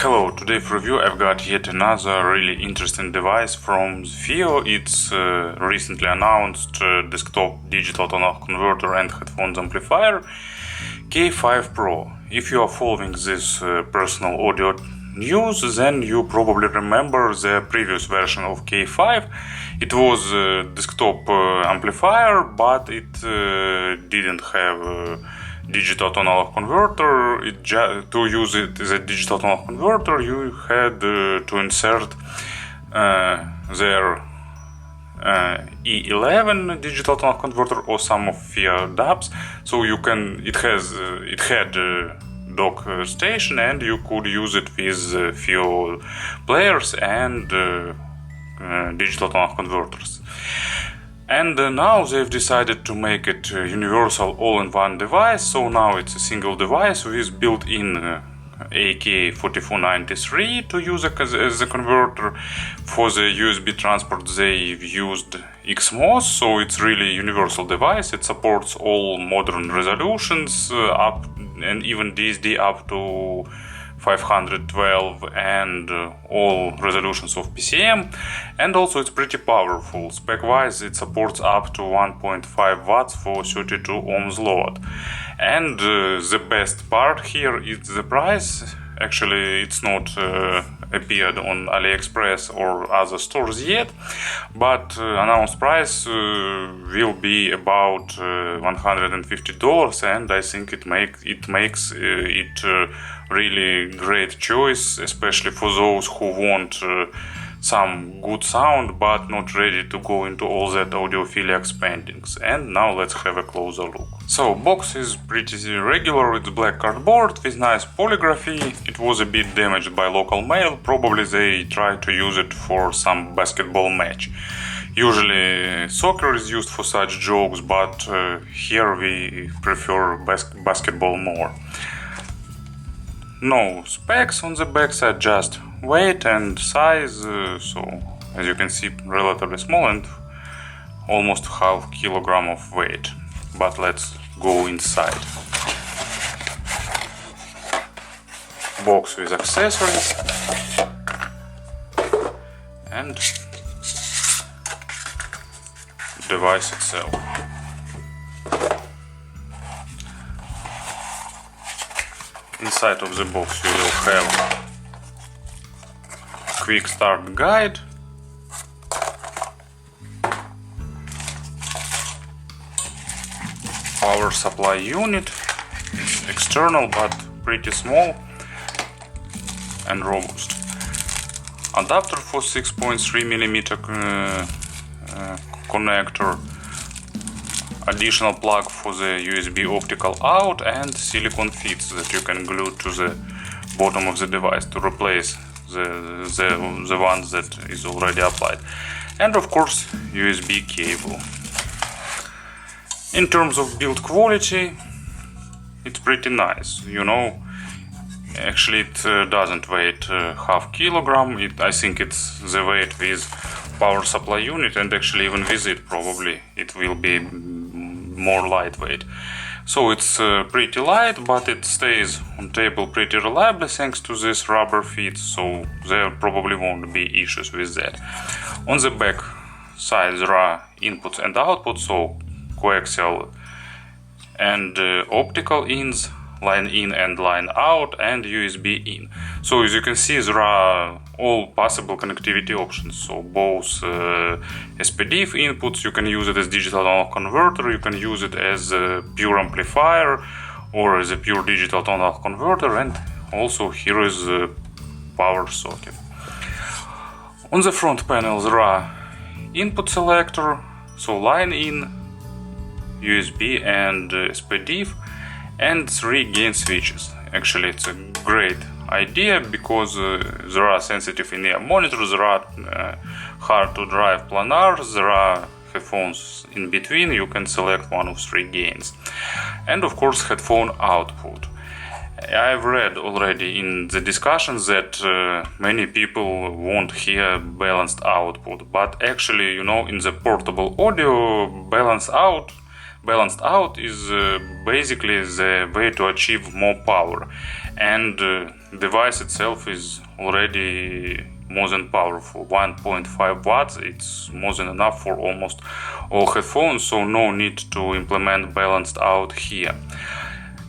Hello, today for review I've got yet another really interesting device from FiiO. It's recently announced desktop digital tone-off converter and headphones amplifier K5 Pro. If you are following this personal audio news, then you probably remember the previous version of K5. It was a desktop amplifier, but it didn't have digital tone-off converter. To use it as a digital tone-off converter, you had to insert their E11 digital tone-off converter or some of FiiO DACs. So it had dock station, and you could use it with FiiO players and digital tone-off converters. And now they've decided to make it a universal all-in-one device, so now it's a single device with built-in AK4493 to use as a converter. For the USB transport they've used XMOS, so it's really a universal device. It supports all modern resolutions up and even DSD up to 512 and all resolutions of PCM, and also it's pretty powerful. Spec-wise it supports up to 1.5 watts for 32 ohms load. And the best part here is the price. Actually it's not appeared on AliExpress or other stores yet, but announced price will be about $150, and I think it makes it really great choice, especially for those who want some good sound but not ready to go into all that audiophilic spendings. And now let's have a closer look. So box is pretty regular. It's black cardboard with nice polygraphy. It was a bit damaged by local mail. Probably they tried to use it for some basketball match. Usually soccer is used for such jokes, but here we prefer basketball more. No specs on the backside, just weight and size, so as you can see relatively small and almost half kilogram of weight. But let's go inside. Box with accessories and device itself. Inside of the box you will have quick start guide, power supply unit, external but pretty small and robust, adapter for 6.3mm connector, additional plug for the USB optical out, and silicone fits that you can glue to the bottom of the device to replace the one that is already applied, and of course USB cable. In terms of build quality, it's pretty nice, you know. Actually it doesn't weigh half kilogram. I think it's the weight with power supply unit, and actually even with it probably it will be more lightweight. So it's pretty light, but it stays on table pretty reliably thanks to this rubber feet, so there probably won't be issues with that. On the back side there are inputs and outputs, so coaxial and optical ins, line in and line out, and USB in. So as you can see there are all possible connectivity options, so both SPDIF inputs, you can use it as digital tone-off converter, you can use it as a pure amplifier or as a pure digital tone-off converter, and also here is a power socket. On the front panel there are input selector, so line in, USB and SPDIF, and 3 gain switches. Actually it's a great idea because there are sensitive in-ear monitors, there are hard to drive planars, there are headphones in between, you can select one of 3 gains, and of course headphone output. I've read already in the discussions that many people won't hear balanced output, but actually, you know, in the portable audio, balanced out is basically the way to achieve more power, and device itself is already more than powerful. 1.5 watts, it's more than enough for almost all headphones, so no need to implement balanced out here.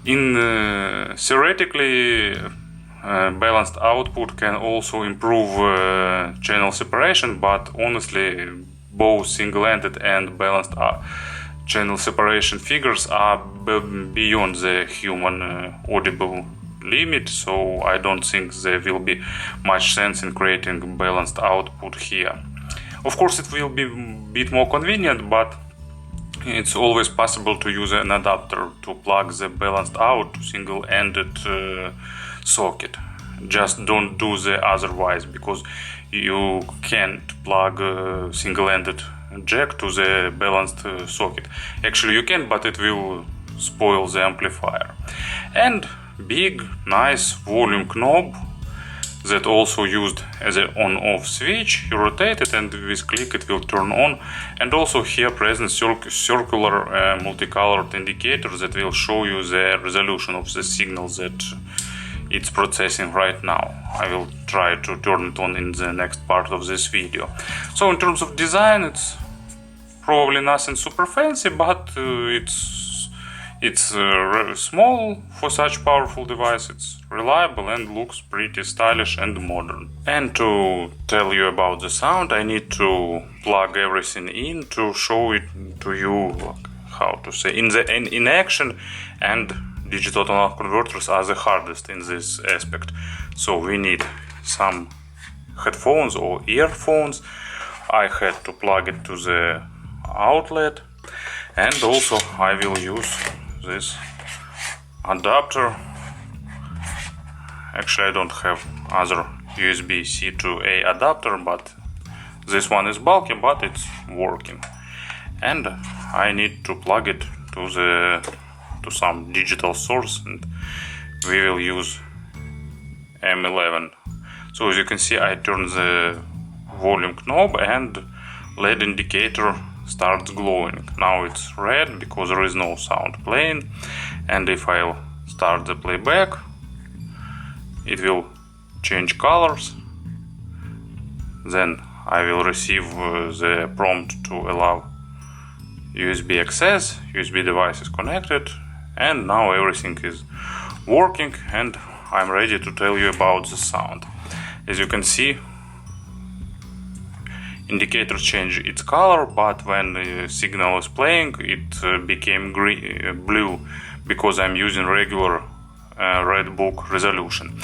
Theoretically, balanced output can also improve channel separation, but honestly both single-ended and balanced channel separation figures are beyond the human audible limit, so I don't think there will be much sense in creating balanced output here. Of course it will be a bit more convenient, but it's always possible to use an adapter to plug the balanced out to single-ended socket. Just don't do the otherwise, because you can't plug a single-ended jack to the balanced socket. Actually you can, but it will spoil the amplifier. And big nice volume knob that also used as an on-off switch. You rotate it and with click it will turn on, and also here present circular multicolored indicator that will show you the resolution of the signal that it's processing right now. I will try to turn it on in the next part of this video. So in terms of design, it's probably nothing super fancy, but it's small for such powerful device. It's reliable and looks pretty stylish and modern. And to tell you about the sound, I need to plug everything in to show it to you, how to say, in action, and digital to analog converters are the hardest in this aspect. So we need some headphones or earphones. I had to plug it to the outlet, and also I will use this adapter. Actually I don't have other USB-C to A adapter, but this one is bulky, but it's working. And I need to plug it to some digital source, and we will use M11. So as you can see, I turn the volume knob and LED indicator starts glowing. Now it's red because there is no sound playing, and if I'll start the playback, it will change colors. Then I will receive the prompt to allow USB access. USB device is connected, and now everything is working, and I'm ready to tell you about the sound. As you can see, indicator changed its color, but when the signal is playing, it became blue, because I'm using regular red book resolution.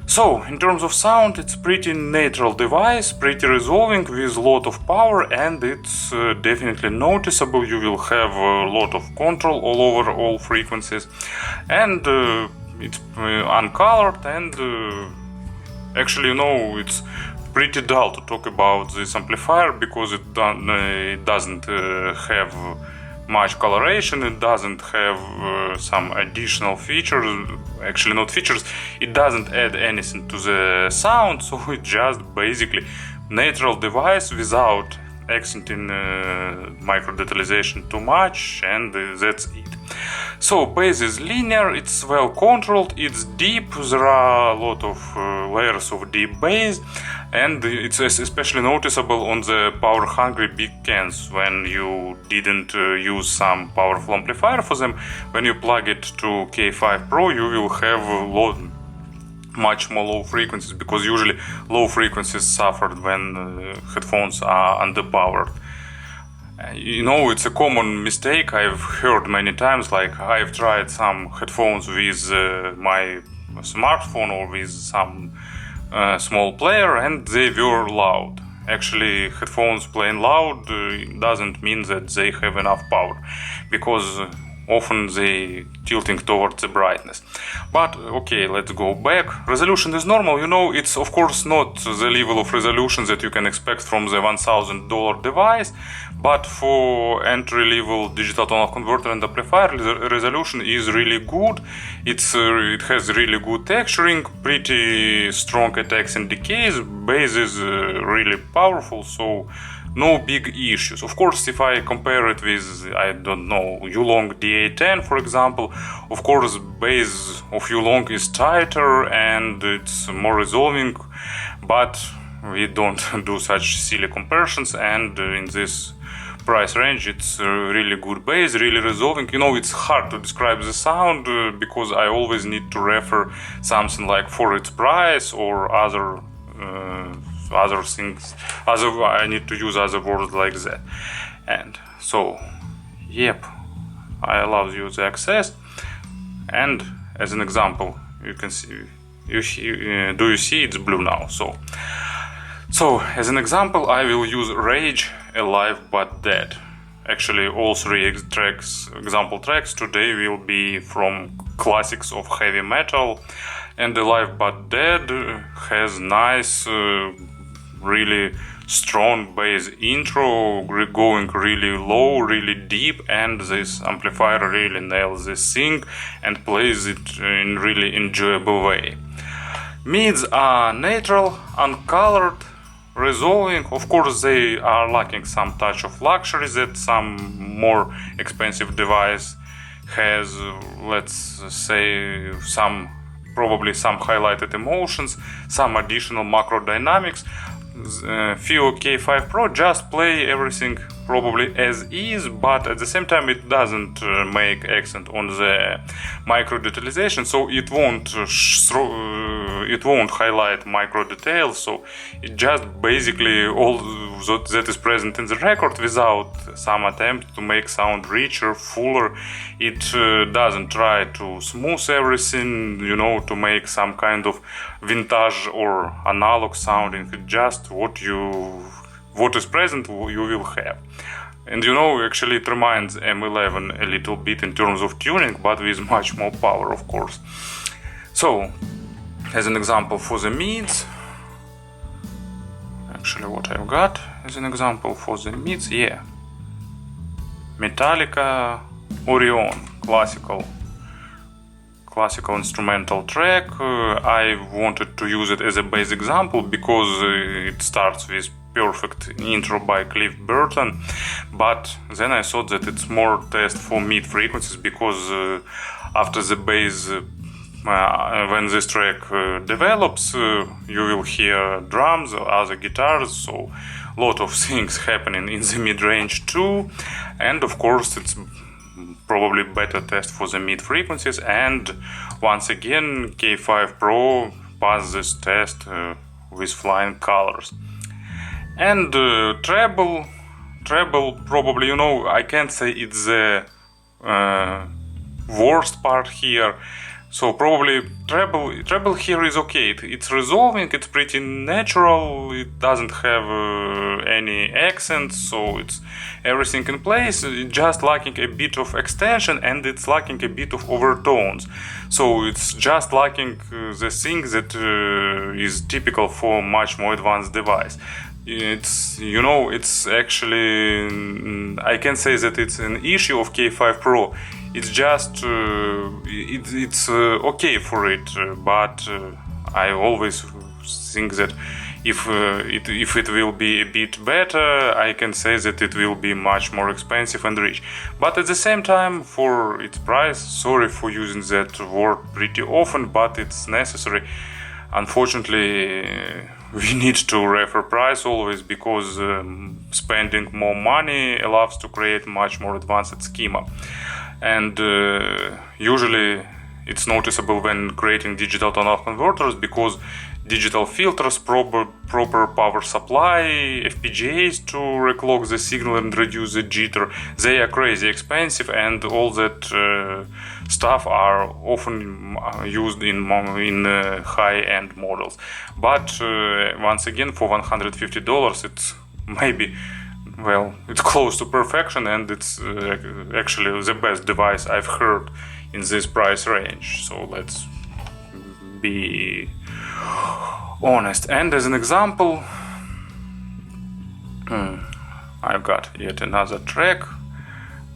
So in terms of sound, it's pretty neutral device, pretty resolving with a lot of power, and it's definitely noticeable. You will have a lot of control all over all frequencies, and it's uncolored, and actually, you know, it's pretty dull to talk about this amplifier, because it doesn't have much coloration, it doesn't have some additional features, actually not features, it doesn't add anything to the sound, so it's just basically neutral device without accenting micro detalization too much, and that's it. So bass is linear, it's well controlled, it's deep, there are a lot of layers of deep bass, and it's especially noticeable on the power hungry big cans when you didn't use some powerful amplifier for them. When you plug it to K5 Pro, you will have much more low frequencies, because usually low frequencies suffered when headphones are underpowered. You know, it's a common mistake I've heard many times. Like, I've tried some headphones with my smartphone or with some small player, and they were loud. Actually, headphones playing loud doesn't mean that they have enough power, because often they tilting towards the brightness. But okay, let's go back. Resolution is normal, you know, it's of course not the level of resolution that you can expect from the $1,000 device, but for entry-level digital to analog converter and amplifier, the resolution is really good. It has really good texturing, pretty strong attacks and decays, bass is really powerful, so no big issues. Of course, if I compare it with, I don't know, Yulong DA10 for example, of course bass of Yulong is tighter and it's more resolving, but we don't do such silly comparisons, and in this price range it's really good bass, really resolving. You know, it's hard to describe the sound because I always need to refer something like for its price or other things, I need to use other words like that. And so, yep, I allow you the access. And as an example, you can see, do you see it's blue now? So as an example, I will use Rage, Alive But Dead. Actually, all three example tracks today will be from classics of heavy metal, and Alive But Dead has nice, really strong bass intro, going really low, really deep, and this amplifier really nails this thing and plays it in really enjoyable way. Mids are neutral, uncolored, resolving. Of course, they are lacking some touch of luxury that some more expensive device has. Let's say probably some highlighted emotions, some additional macro dynamics. FiiO K5 Pro just play everything probably as is, but at the same time it doesn't make accent on the micro detalization, so it won't highlight micro details, so it just basically all that is present in the record without some attempt to make sound richer, fuller. It doesn't try to smooth everything, you know, to make some kind of vintage or analog sounding. It's just what is present you will have. And you know, actually it reminds M11 a little bit in terms of tuning, but with much more power, of course. So, as an example for the mids, actually what I've got as an example for the mids, yeah, Metallica Orion, classical instrumental track. I wanted to use it as a bass example because it starts with perfect intro by Cliff Burton, but then I thought that it's more test for mid frequencies, because after the bass, when this track develops, you will hear drums or other guitars, so a lot of things happening in the mid-range too, and of course it's probably better test for the mid frequencies. And once again, K5 Pro passed this test with flying colors. And treble probably, you know, I can't say it's the worst part here. So probably treble here is okay. It's resolving, it's pretty natural, it doesn't have any accents, so it's everything in place. It's just lacking a bit of extension and it's lacking a bit of overtones. So it's just lacking the thing that is typical for much more advanced device. It's, you know, it's actually, I can say that it's an issue of K5 Pro. It's just it's okay for it, but I always think that if it will be a bit better, I can say that it will be much more expensive and rich. But at the same time, for its price, sorry for using that word pretty often, but it's necessary. Unfortunately, we need to refer price always, because spending more money allows to create much more advanced schema. And usually it's noticeable when creating digital tonal converters, because digital filters, proper power supply, FPGAs to reclock the signal and reduce the jitter, they are crazy expensive, and all that stuff are often used in high-end models. But once again, for $150 it's maybe, well, it's close to perfection, and it's actually the best device I've heard in this price range. So let's be honest. And as an example, I've got yet another track,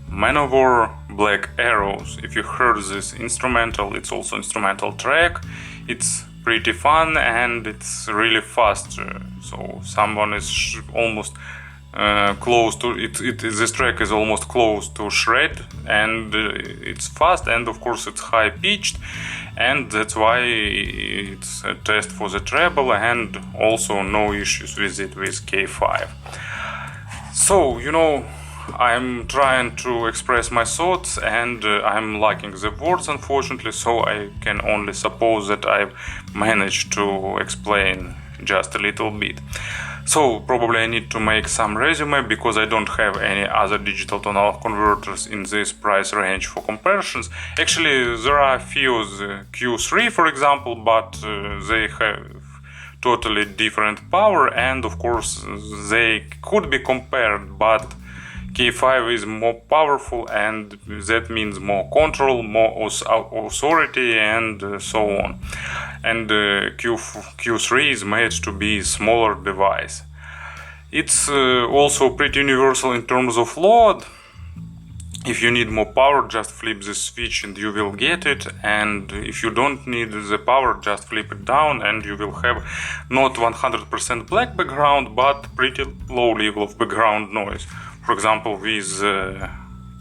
Manowar Black Arrows. If you heard this instrumental, it's also instrumental track. It's pretty fun and it's really fast. So someone is almost close to this track is almost close to shred, and it's fast, and of course it's high pitched, and that's why it's a test for the treble, and also no issues with it with K5. So, you know, I'm trying to express my thoughts, and I'm lacking the words, unfortunately, so I can only suppose that I've managed to explain just a little bit. So probably I need to make some resume, because I don't have any other digital to analog converters in this price range for comparisons. Actually, there are FiiO's Q3, for example, but they have totally different power, and of course they could be compared, but K5 is more powerful, and that means more control, more authority, and so on. And Q3 is made to be a smaller device. It's also pretty universal in terms of load. If you need more power, just flip the switch and you will get it, and if you don't need the power, just flip it down and you will have not 100% black background, but pretty low level of background noise. For example, with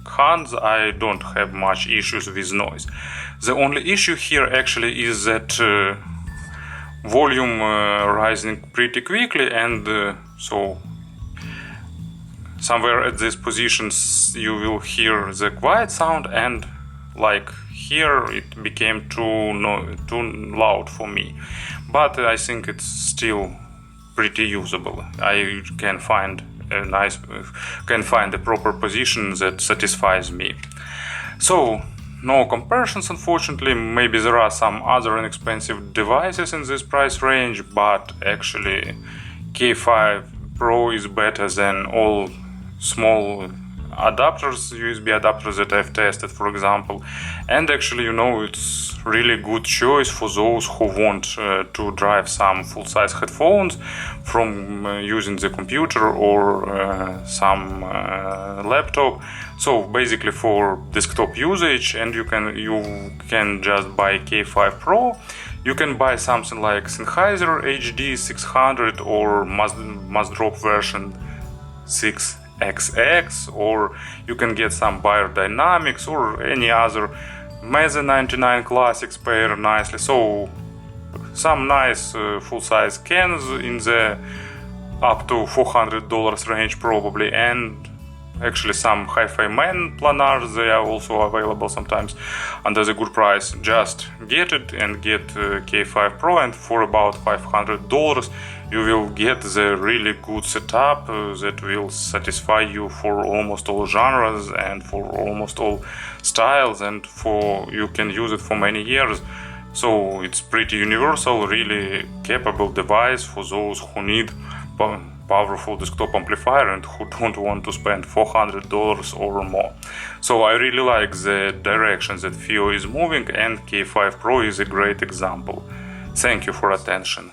hands I don't have much issues with noise. The only issue here actually is that volume rising pretty quickly, and so somewhere at these positions you will hear the quiet sound, and like here it became too loud for me. But I think it's still pretty usable. I can find a proper position that satisfies me. So no comparisons, unfortunately. Maybe there are some other inexpensive devices in this price range, but actually K5 Pro is better than all small adapters, USB adapters that I've tested, for example. And actually, you know, it's really good choice for those who want to drive some full-size headphones from using the computer or some laptop. So basically for desktop usage, and you can just buy K5 Pro. You can buy something like Sennheiser HD 600 or Must Drop version 6XX, or you can get some Biodynamics or any other Meze 99 Classics pair nicely. So some nice full-size cans in the up to $400 range probably, and actually some Hi-Fi Man planars, they are also available sometimes under the good price. Just get it and get K5 Pro, and for about $500 you will get the really good setup that will satisfy you for almost all genres and for almost all styles, and you can use it for many years. So it's pretty universal, really capable device for those who need powerful desktop amplifier and who don't want to spend $400 or more. So I really like the direction that FiiO is moving, and K5 Pro is a great example. Thank you for attention.